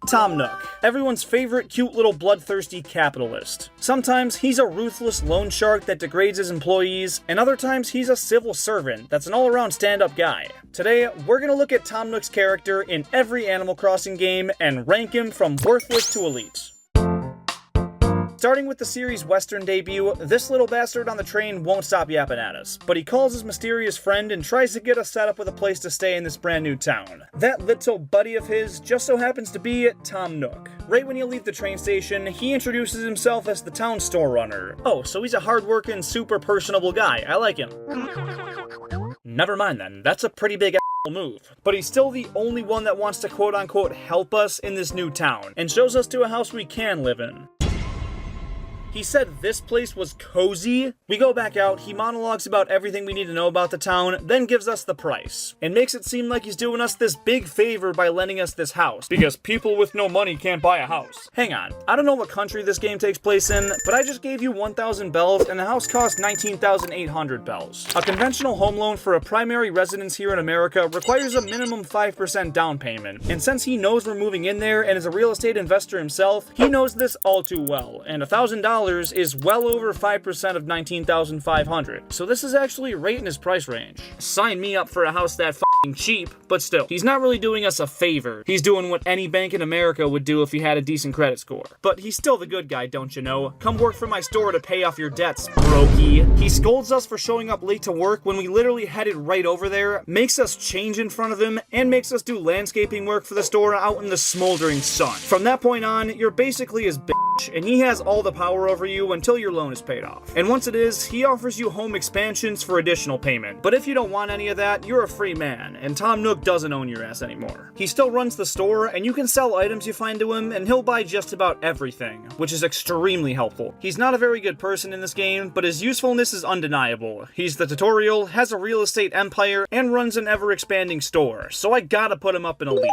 Tom Nook, everyone's favorite cute little bloodthirsty capitalist. Sometimes he's a ruthless loan shark that degrades his employees, and other times he's a civil servant that's an all-around stand-up guy. Today, we're gonna look at Tom Nook's character in every Animal Crossing game and rank him from worthless to elite. Starting with the series' Western debut, this little bastard on the train won't stop yapping at us, but he calls his mysterious friend and tries to get us set up with a place to stay in this brand new town. That little buddy of his just so happens to be Tom Nook. Right when you leave the train station, he introduces himself as the town store runner. Oh, so he's a hard-working, super personable guy. I like him. Never mind then, that's a pretty big move. But he's still the only one that wants to quote-unquote help us in this new town, and shows us to a house we can live in. He said this place was cozy. We go back out, he monologues about everything we need to know about the town, then gives us the price, and makes it seem like he's doing us this big favor by lending us this house, because people with no money can't buy a house. Hang on, I don't know what country this game takes place in, but I just gave you 1,000 bells, and the house cost 19,800 bells. A conventional home loan for a primary residence here in America requires a minimum 5% down payment, and since he knows we're moving in there and is a real estate investor himself, he knows this all too well, and $1,000 is well over 5% of 19,500, so this is actually right in his price range. Sign me up for a house that f***ing cheap, but still, he's not really doing us a favor. He's doing what any bank in America would do if he had a decent credit score. But he's still the good guy, don't you know? Come work for my store to pay off your debts, brokey. He scolds us for showing up late to work when we literally headed right over there, makes us change in front of him, and makes us do landscaping work for the store out in the smoldering sun. From that point on, you're basically his bitch, and he has all the power over you until your loan is paid off. And once it is, he offers you home expansions for additional payment. But if you don't want any of that, you're a free man, and Tom Nook doesn't own your ass anymore. He still runs the store, and you can sell items you find to him, and he'll buy just about everything, which is extremely helpful. He's not a very good person in this game, but his usefulness is undeniable. He's the tutorial, has a real estate empire, and runs an ever-expanding store, so I gotta put him up in elite.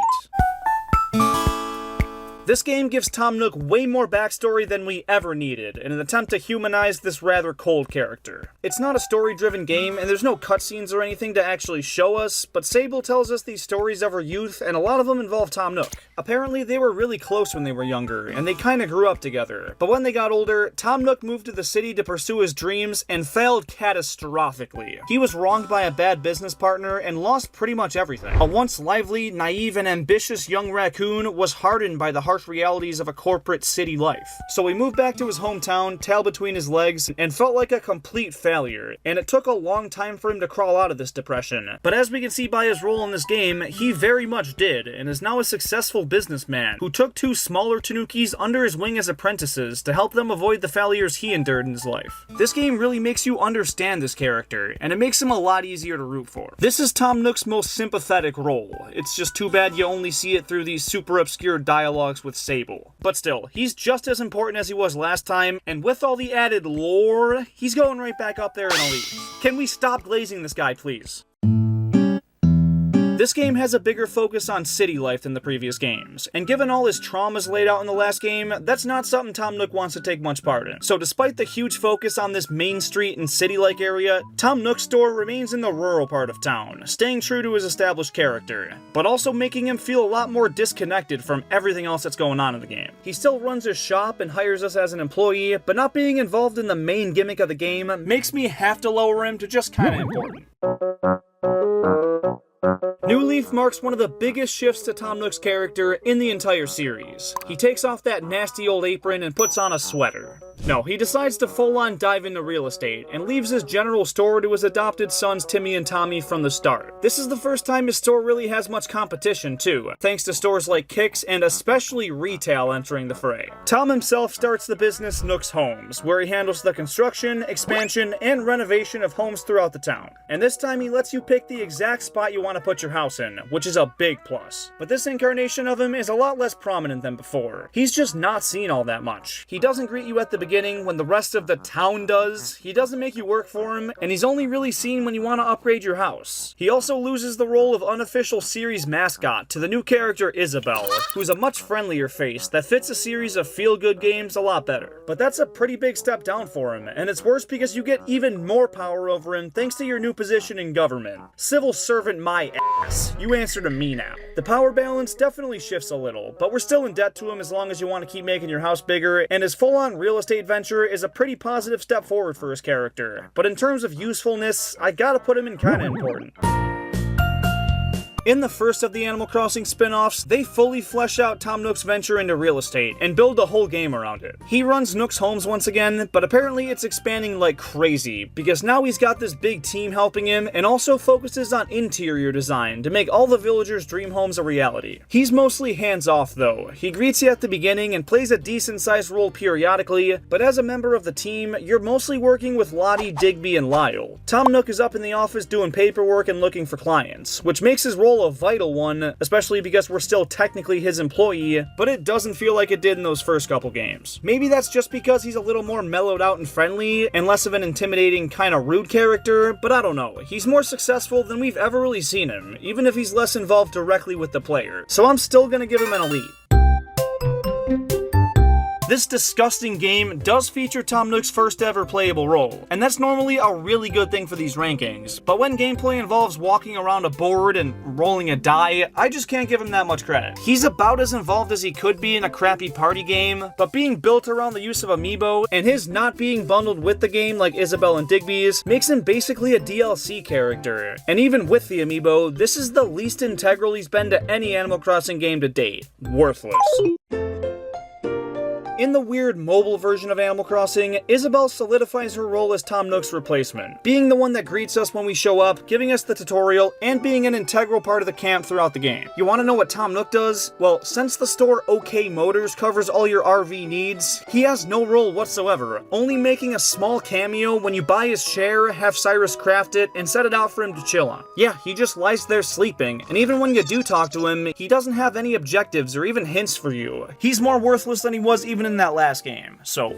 This game gives Tom Nook way more backstory than we ever needed, in an attempt to humanize this rather cold character. It's not a story-driven game, and there's no cutscenes or anything to actually show us, but Sable tells us these stories of her youth, and a lot of them involve Tom Nook. Apparently, they were really close when they were younger, and they kinda grew up together. But when they got older, Tom Nook moved to the city to pursue his dreams, and failed catastrophically. He was wronged by a bad business partner, and lost pretty much everything. A once lively, naive, and ambitious young raccoon was hardened by the harsh realities of a corporate city life. So he moved back to his hometown, tail between his legs, and felt like a complete failure, and it took a long time for him to crawl out of this depression. But as we can see by his role in this game, he very much did, and is now a successful businessman who took two smaller Tanukis under his wing as apprentices to help them avoid the failures he endured in his life. This game really makes you understand this character, and it makes him a lot easier to root for. This is Tom Nook's most sympathetic role. It's just too bad you only see it through these super obscure dialogues with Sable. But still, he's just as important as he was last time, and with all the added lore, he's going right back up there in elite. Can we stop glazing this guy, please? This game has a bigger focus on city life than the previous games, and given all his traumas laid out in the last game, that's not something Tom Nook wants to take much part in. So despite the huge focus on this main street and city-like area, Tom Nook's store remains in the rural part of town, staying true to his established character, but also making him feel a lot more disconnected from everything else that's going on in the game. He still runs his shop and hires us as an employee, but not being involved in the main gimmick of the game makes me have to lower him to just kinda important. New Leaf marks one of the biggest shifts to Tom Nook's character in the entire series. He takes off that nasty old apron and puts on a sweater. No, he decides to full-on dive into real estate, and leaves his general store to his adopted sons Timmy and Tommy from the start. This is the first time his store really has much competition too, thanks to stores like Kix and especially retail entering the fray. Tom himself starts the business Nook's Homes, where he handles the construction, expansion, and renovation of homes throughout the town. And this time he lets you pick the exact spot you want to put your house in, which is a big plus. But this incarnation of him is a lot less prominent than before. He's just not seen all that much. He doesn't greet you at the beginning beginning when the rest of the town does. He doesn't make you work for him, and he's only really seen when you want to upgrade your house. He also loses the role of unofficial series mascot to the new character Isabel, who's a much friendlier face that fits a series of feel-good games a lot better. But that's a pretty big step down for him, and it's worse because you get even more power over him thanks to your new position in government. Civil servant my ass. You answer to me now. The power balance definitely shifts a little, but we're still in debt to him as long as you want to keep making your house bigger, and his full-on real estate venture is a pretty positive step forward for his character. But in terms of usefulness, I gotta put him in kinda important. In the first of the Animal Crossing spin-offs, they fully flesh out Tom Nook's venture into real estate and build a whole game around it. He runs Nook's homes once again, but apparently it's expanding like crazy, because now he's got this big team helping him and also focuses on interior design to make all the villagers' dream homes a reality. He's mostly hands-off though. He greets you at the beginning and plays a decent-sized role periodically, but as a member of the team, you're mostly working with Lottie, Digby, and Lyle. Tom Nook is up in the office doing paperwork and looking for clients, which makes his role a vital one, especially because we're still technically his employee, but it doesn't feel like it did in those first couple games. Maybe that's just because he's a little more mellowed out and friendly, and less of an intimidating, kinda rude character, but I don't know. He's more successful than we've ever really seen him, even if he's less involved directly with the player, so I'm still gonna give him an elite. This disgusting game does feature Tom Nook's first ever playable role, and that's normally a really good thing for these rankings, but when gameplay involves walking around a board and rolling a die, I just can't give him that much credit. He's about as involved as he could be in a crappy party game, but being built around the use of amiibo, and his not being bundled with the game like Isabel and Digby's, makes him basically a DLC character. And even with the amiibo, this is the least integral he's been to any Animal Crossing game to date. Worthless. In the weird mobile version of Animal Crossing, Isabel solidifies her role as Tom Nook's replacement, being the one that greets us when we show up, giving us the tutorial, and being an integral part of the camp throughout the game. You want to know what Tom Nook does? Well, since the store OK Motors covers all your RV needs, he has no role whatsoever, only making a small cameo when you buy his chair, have Cyrus craft it, and set it out for him to chill on. Yeah, he just lies there sleeping, and even when you do talk to him, he doesn't have any objectives or even hints for you. He's more worthless than he was even in that last game, so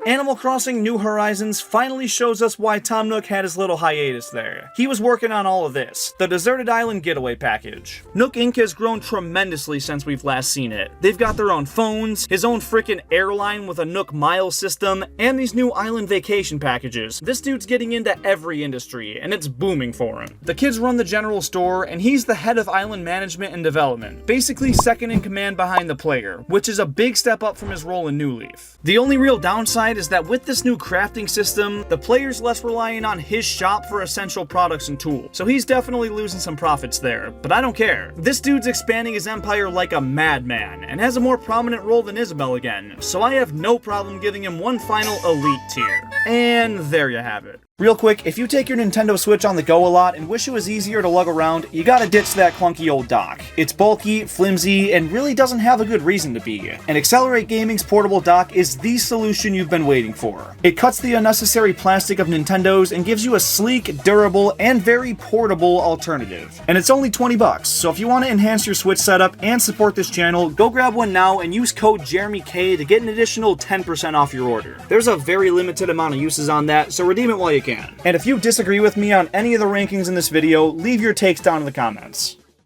Animal Crossing New Horizons finally shows us why Tom Nook had his little hiatus there. He was working on all of this, the Deserted Island Getaway Package. Nook Inc. has grown tremendously since we've last seen it. They've got their own phones, his own frickin' airline with a Nook Miles system, and these new island vacation packages. This dude's getting into every industry, and it's booming for him. The kids run the general store, and he's the head of island management and development, basically second in command behind the player, which is a big step up from his role in New Leaf. The only real downside is that with this new crafting system, the player's less reliant on his shop for essential products and tools, so he's definitely losing some profits there, but I don't care. This dude's expanding his empire like a madman, and has a more prominent role than Isabel again, so I have no problem giving him one final elite tier. And there you have it. Real quick, if you take your Nintendo Switch on the go a lot and wish it was easier to lug around, you gotta ditch that clunky old dock. It's bulky, flimsy, and really doesn't have a good reason to be. And Accelerate Gaming's portable dock is the solution you've been waiting for. It cuts the unnecessary plastic of Nintendo's and gives you a sleek, durable, and very portable alternative. And it's only $20, so if you want to enhance your Switch setup and support this channel, go grab one now and use code JeremyK to get an additional 10% off your order. There's a very limited amount of uses on that, so redeem it while you can. And if you disagree with me on any of the rankings in this video, leave your takes down in the comments.